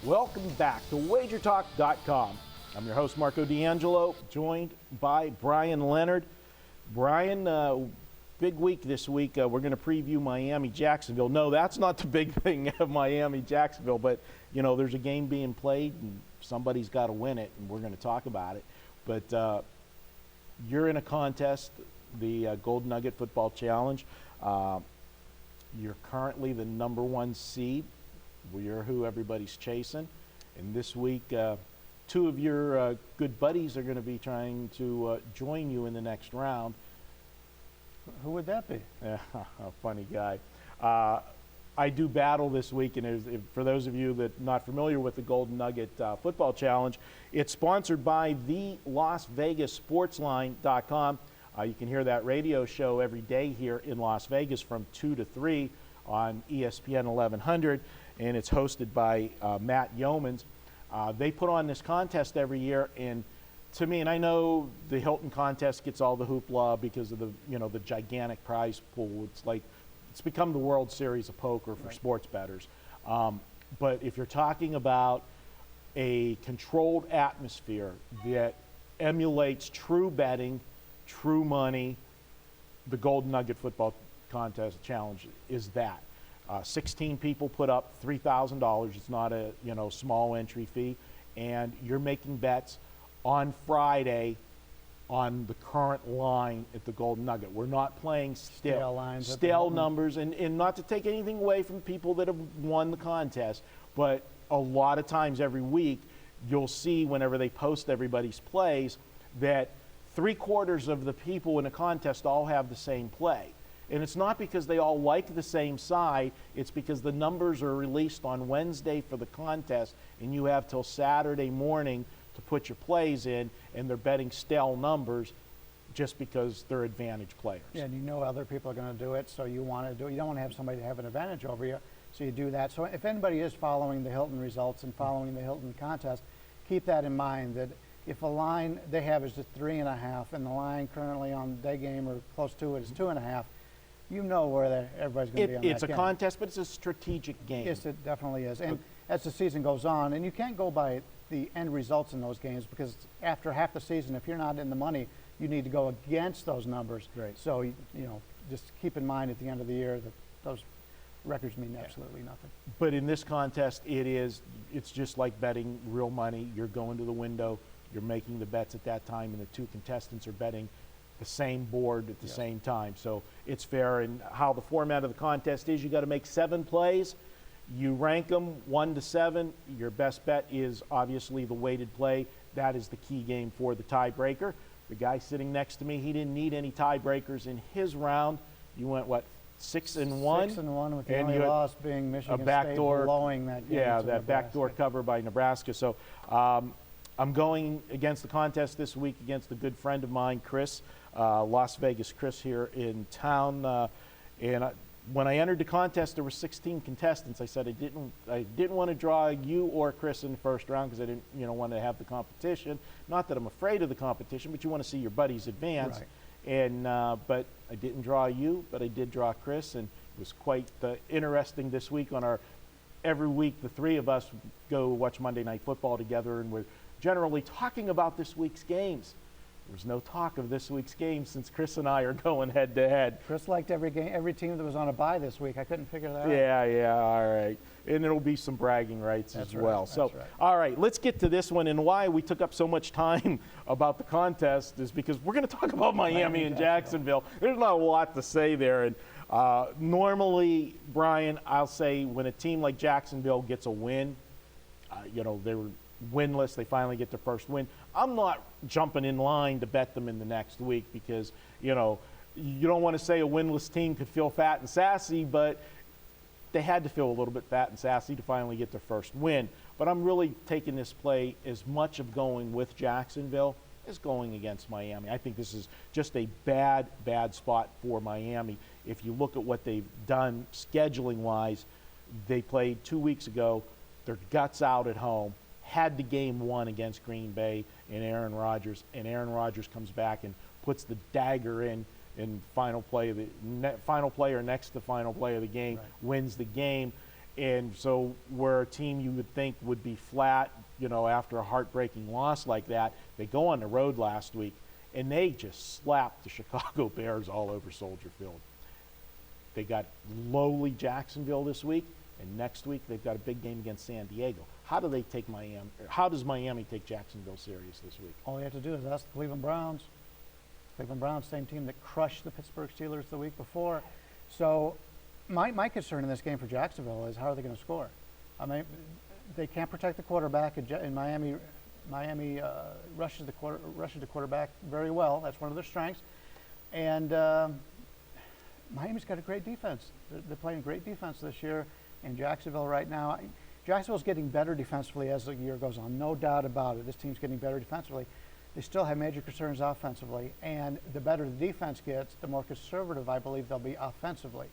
Welcome back to WagerTalk.com. I'm your host, Marco D'Angelo, joined by Brian Leonard. Brian, big week this week. We're going to preview Miami-Jacksonville. No, that's not the big thing of Miami-Jacksonville, but, you know, there's a game being played, and somebody's got to win it, and we're going to talk about it. But you're in a contest, the Golden Nugget Football Challenge. You're currently the number 1 seed. You're who everybody's chasing. And this week, two of your good buddies are going to be trying to join you in the next round. Who would that be? A funny guy. I do battle this week, and for those of you that are not familiar with the Golden Nugget Football Challenge, it's sponsored by the LasVegasSportsline.com. You can hear that radio show every day here in Las Vegas from 2 to 3 on ESPN 1100, and it's hosted by Matt Yeomans. They put on this contest every year, and to me, and I know the Hilton contest gets all the hoopla because of the gigantic prize pool. It's become the World Series of poker for sports bettors. But if you're talking about a controlled atmosphere that emulates true betting, true money, the Golden Nugget Football Contest Challenge is that. 16 people put up $3,000. It's not a small entry fee, and you're making bets on Friday on the current line at the Golden Nugget. We're not playing stale lines, stale numbers, and not to take anything away from people that have won the contest, but a lot of times every week you'll see whenever they post everybody's plays that 3/4 of the people in a contest all have the same play. And it's not because they all like the same side, it's because the numbers are released on Wednesday for the contest, and you have till Saturday morning to put your plays in, and they're betting stale numbers just because they're advantage players. Yeah, and you know other people are going to do it, so you want to do it. You don't want to have somebody have an advantage over you, so you do that. So if anybody is following the Hilton results and following the Hilton contest, keep that in mind, that if a line they have is just 3.5, and the line currently on day game or close to it is 2.5, you know where everybody's going to be on that game. It's a contest, but it's a strategic game. Yes, it definitely is. And as the season goes on, and you can't go by the end results in those games, because after half the season, if you're not in the money, you need to go against those numbers. Right. So, just keep in mind at the end of the year that those records mean absolutely nothing. But in this contest, it's just like betting real money. You're going to the window, you're making the bets at that time, and the two contestants are betting the same board at the same time. So it's fair. And how the format of the contest is, you got to make 7 plays. You rank them 1 to 7. Your best bet is obviously the weighted play. That is the key game for the tiebreaker. The guy sitting next to me, he didn't need any tiebreakers in his round. You went, 6-1? 6-1 with the only loss being Michigan State blowing that game. Yeah, that backdoor cover by Nebraska. So I'm going against the contest this week against a good friend of mine, Chris, Las Vegas Chris here in town. When I entered the contest, there were 16 contestants. I said I didn't want to draw you or Chris in the first round because I didn't want to have the competition. Not that I'm afraid of the competition, but you want to see your buddies advance. Right. And but I didn't draw you, but I did draw Chris, and it was quite interesting this week. Every week the three of us go watch Monday Night Football together, and we're generally talking about this week's games. There's no talk of this week's game since Chris and I are going head to head. Chris liked every team that was on a bye this week. I couldn't figure that out. Yeah, all right. And it'll be some bragging rights as well. Right, so, that's right. All right, let's get to this one. And why we took up so much time about the contest is because we're going to talk about Miami and Jacksonville. There's not a lot to say there. And normally, Brian, I'll say when a team like Jacksonville gets a win, they were winless. They finally get their first win. I'm not jumping in line to bet them in the next week because, you don't want to say a winless team could feel fat and sassy, but they had to feel a little bit fat and sassy to finally get their first win. But I'm really taking this play as much of going with Jacksonville as going against Miami. I think this is just a bad spot for Miami. If you look at what they've done scheduling-wise, they played 2 weeks ago, their guts out at home, had the game won against Green Bay and Aaron Rodgers comes back and puts the dagger in final play or next to final play of the game, wins the game. And so where a team you would think would be flat, after a heartbreaking loss like that, they go on the road last week and they just slapped the Chicago Bears all over Soldier Field. They got lowly Jacksonville this week, and next week they've got a big game against San Diego. How do they take Miami? How does Miami take Jacksonville serious this week? All you have to do is ask the Cleveland Browns. Cleveland Browns, same team that crushed the Pittsburgh Steelers the week before. So my concern in this game for Jacksonville is how are they going to score? I mean, they can't protect the quarterback in Miami. Miami rushes the quarterback very well. That's one of their strengths. And Miami's got a great defense. They're playing great defense this year. In Jacksonville right now, Jacksonville's getting better defensively as the year goes on. No doubt about it. This team's getting better defensively. They still have major concerns offensively. And the better the defense gets, the more conservative I believe they'll be offensively.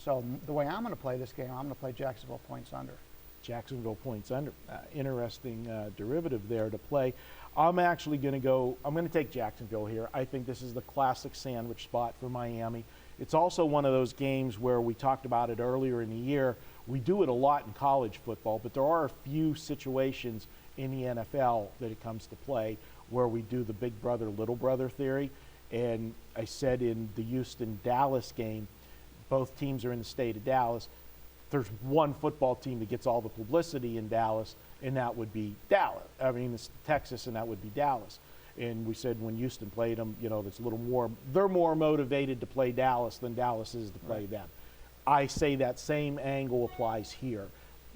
So the way I'm going to play this game, I'm going to play Jacksonville points under. Jacksonville points under. Interesting derivative there to play. I'm actually going to take Jacksonville here. I think this is the classic sandwich spot for Miami. It's also one of those games where we talked about it earlier in the year. We do it a lot in college football, but there are a few situations in the NFL that it comes to play where we do the big brother, little brother theory. And I said in the Houston-Dallas game, both teams are in the state of Dallas. There's one football team that gets all the publicity in Dallas, and that would be Dallas. I mean, it's Texas, and that would be Dallas. And we said when Houston played them, that's a little more, they're more motivated to play Dallas than Dallas is to play them. I say that same angle applies here,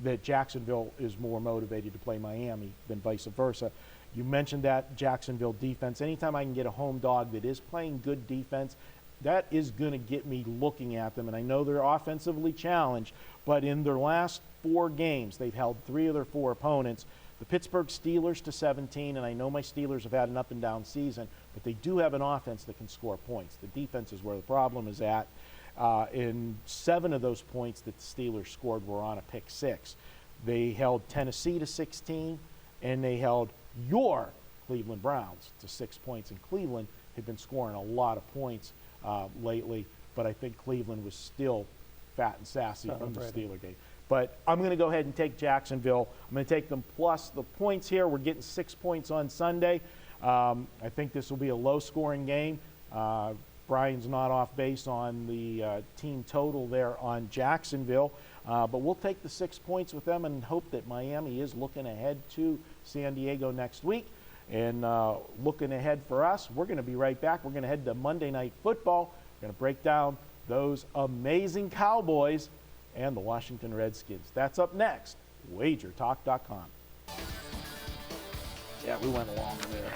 that Jacksonville is more motivated to play Miami than vice versa. You mentioned that Jacksonville defense. Anytime I can get a home dog that is playing good defense, that is going to get me looking at them. And I know they're offensively challenged, but in their last 4 games, they've held 3 of their 4 opponents. The Pittsburgh Steelers to 17, and I know my Steelers have had an up and down season, but they do have an offense that can score points. The defense is where the problem is at. In 7 of those points that the Steelers scored were on a pick 6. They held Tennessee to 16, and they held your Cleveland Browns to 6 points. And Cleveland had been scoring a lot of points lately, but I think Cleveland was still fat and sassy from the Steeler game. But I'm going to go ahead and take Jacksonville. I'm going to take them plus the points here. We're getting 6 points on Sunday. I think this will be a low-scoring game. Brian's not off base on the team total there on Jacksonville. But we'll take the 6 points with them and hope that Miami is looking ahead to San Diego next week. And looking ahead for us, we're going to be right back. We're going to head to Monday Night Football. We're going to break down those amazing Cowboys and the Washington Redskins. That's up next. WagerTalk.com. Yeah, we went along there.